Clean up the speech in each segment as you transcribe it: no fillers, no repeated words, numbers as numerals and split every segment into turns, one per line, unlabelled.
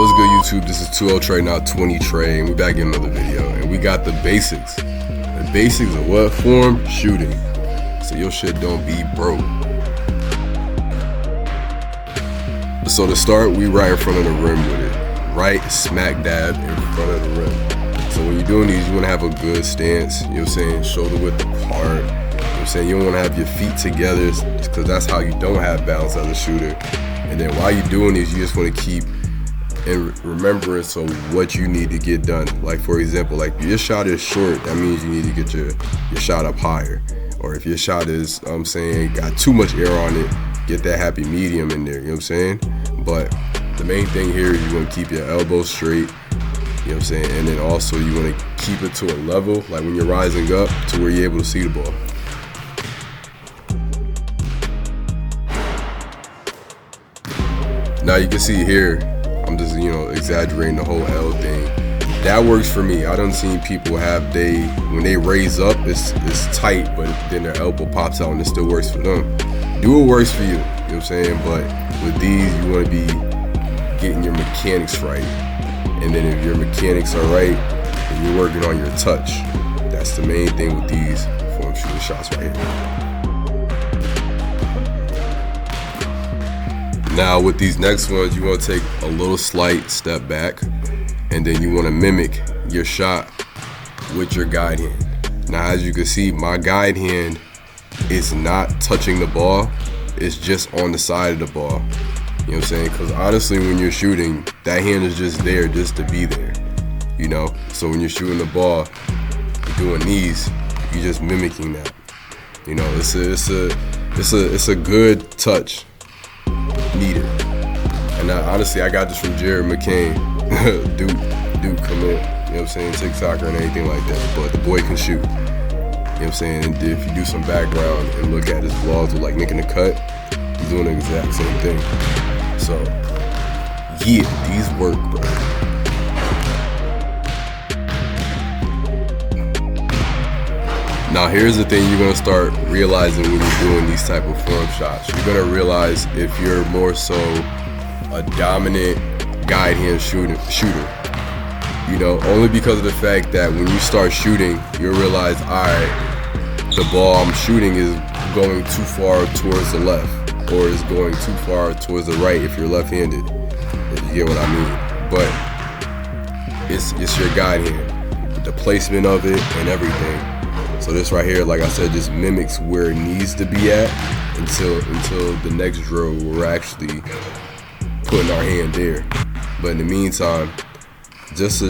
What's good, YouTube? This is 2-0 Trey, not 20 Trey, and we back in another video. And we got the basics. The basics of what form? Shooting. So your shit don't be broke. So to start, we right in front of the rim with it. Right smack dab in front of the rim. So when you're doing these, you want to have a good stance. You know what I'm saying? Shoulder width apart. You know what I'm saying? You don't want to have your feet together because that's how you don't have balance as a shooter. And then while you're doing these, you just want to keep in remembrance of what you need to get done. Like for example, like if your shot is short, that means you need to get your shot up higher. Or if your shot is, got too much air on it, get that happy medium in there, you know what I'm saying? But the main thing here is you want to keep your elbows straight, you know what I'm saying? And then also you want to keep it to a level, like when you're rising up to where you're able to see the ball. Now you can see here, I'm just, exaggerating the whole L thing. That works for me. I done seen people when they raise up, it's tight, but then their elbow pops out and it still works for them. Do what works for you, you know what I'm saying? But with these, you want to be getting your mechanics right. And then if your mechanics are right, then you're working on your touch. That's the main thing with these form shooting shots right here. Now with these next ones, you want to take a little slight step back, and then you want to mimic your shot with your guide hand. Now as you can see, my guide hand is not touching the ball, it's just on the side of the ball. You know what I'm saying? Because honestly, when you're shooting, that hand is just there just to be there. You know? So when you're shooting the ball, you're doing these, you're just mimicking that. You know, it's a good touch. Needed. And honestly, I got this from Jared McCain. Dude come in, you know what I'm saying, TikToker and anything like that, but the boy can shoot. You know what I'm saying? And if you do some background and look at his vlogs with like Nick in the Cut, he's doing the exact same thing. So yeah, these work, bro. Now here's the thing you're gonna start realizing when you're doing these type of form shots. You're gonna realize if you're more so a dominant guide hand shooter. You know, only because of the fact that when you start shooting, you'll realize, alright, the ball I'm shooting is going too far towards the left, or is going too far towards the right if you're left-handed, if you get what I mean. But it's your guide hand, the placement of it and everything. So this right here, like I said, just mimics where it needs to be at until the next drill we're actually putting our hand there. But in the meantime, just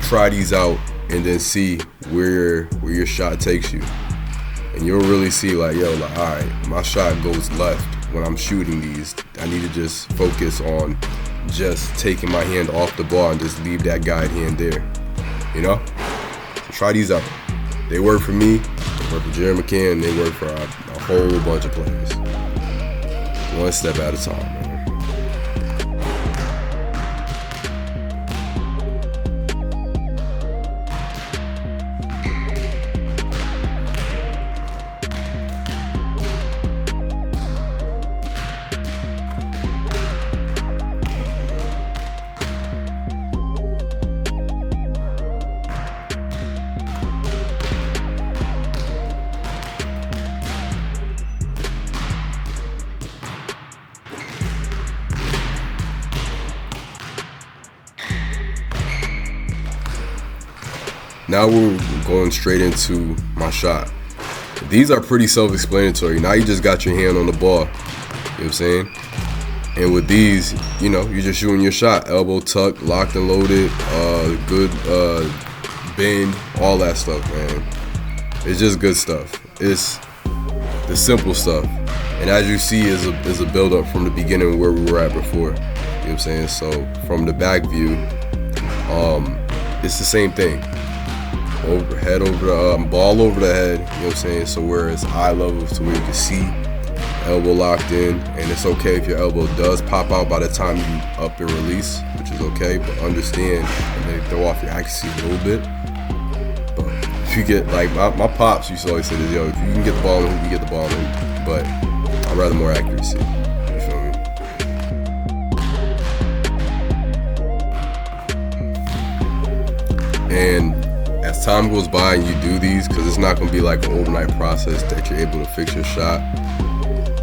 try these out and then see where your shot takes you. And you'll really see like, alright, my shot goes left when I'm shooting these. I need to just focus on just taking my hand off the ball and just leave that guide hand there. You know? So try these out. They work for me, they work for Jerry McCann, they work for a whole bunch of players. One step at a time, man. Now we're going straight into my shot. These are pretty self-explanatory. Now you just got your hand on the ball, you know what I'm saying? And with these, you're just shooting your shot. Elbow tucked, locked and loaded, good bend, all that stuff, man. It's just good stuff. It's the simple stuff. And as you see, is a build-up from the beginning where we were at before, you know what I'm saying? So from the back view, it's the same thing. Head over the ball over the head, you know what I'm saying? So where it's eye level to where you can see, elbow locked in, and it's okay if your elbow does pop out by the time you up and release, which is okay, but understand and then throw off your accuracy a little bit. But if you get like my pops used to always say this, if you can get the ball in, you can get the ball in, but I'd rather more accuracy. You feel me? And as time goes by and you do these, because it's not going to be like an overnight process that you're able to fix your shot,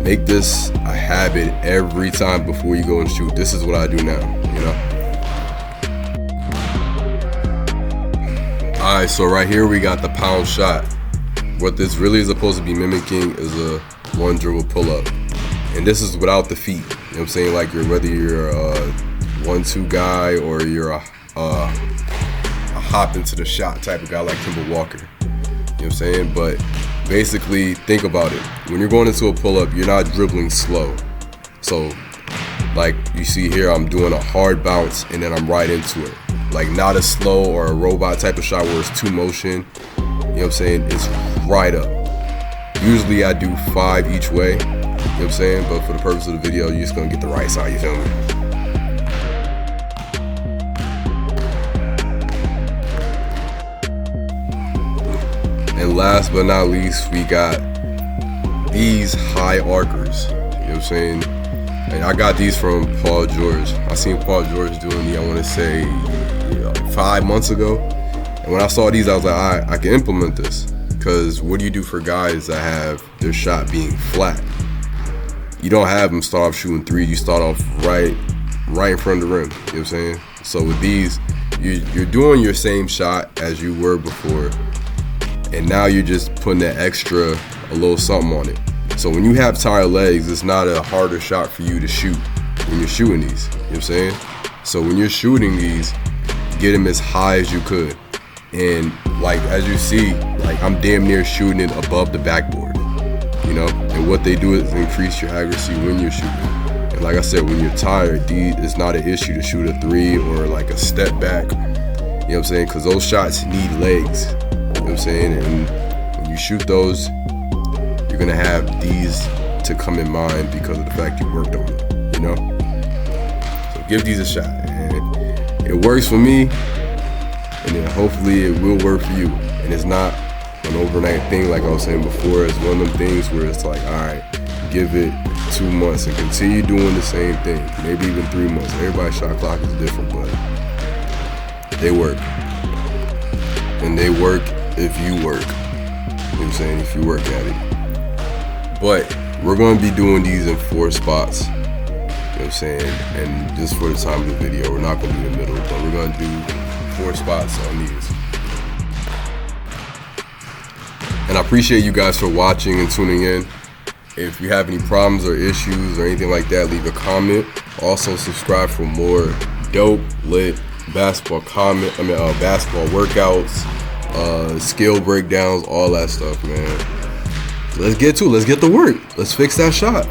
make this a habit every time before you go and shoot. This is what I do now, you know? Alright, so right here we got the pound shot. What this really is supposed to be mimicking is a one dribble pull up. And this is without the feet. You know what I'm saying? Like whether you're a 1-2 guy or you're a hop into the shot type of guy like Kimball Walker. You know what I'm saying? But basically, think about it. When you're going into a pull up, you're not dribbling slow. So like you see here, I'm doing a hard bounce and then I'm right into it. Like not a slow or a robot type of shot where it's two motion. You know what I'm saying? It's right up. Usually I do 5 each way. You know what I'm saying? But for the purpose of the video, you're just gonna get the right side, you feel me? And last but not least, we got these high arcers. You know what I'm saying? And I got these from Paul George. I seen Paul George doing these, I want to say, 5 months ago. And when I saw these, I was like, all right, I can implement this. Because what do you do for guys that have their shot being flat? You don't have them start off shooting 3. You start off right in front of the rim. You know what I'm saying? So with these, you're doing your same shot as you were before. And now you're just putting that extra, a little something on it. So when you have tired legs, it's not a harder shot for you to shoot when you're shooting these. You know what I'm saying? So when you're shooting these, get them as high as you could. And like, as you see, like I'm damn near shooting it above the backboard, you know? And what they do is increase your accuracy when you're shooting. And like I said, when you're tired, it's not an issue to shoot a 3 or like a step back, you know what I'm saying? Because those shots need legs, you know what I'm saying? And when you shoot those, you're gonna have these to come in mind because of the fact you worked on it, you know? So give these a shot, and it works for me, and then hopefully it will work for you. And it's not an overnight thing like I was saying before. It's one of them things where it's like, all right, give it 2 months and continue doing the same thing, maybe even 3 months. Everybody's shot clock is different, but they work. And they work if you work. You know what I'm saying? If you work at it. But we're going to be doing these in 4 spots. You know what I'm saying? And just for the time of the video, we're not going to be in the middle, but we're going to do 4 spots on these. And I appreciate you guys for watching and tuning in. If you have any problems or issues or anything like that, leave a comment. Also subscribe for more dope, lit basketball basketball workouts, skill breakdowns, all that stuff, man. Let's get to it. Let's get to work. Let's fix that shot.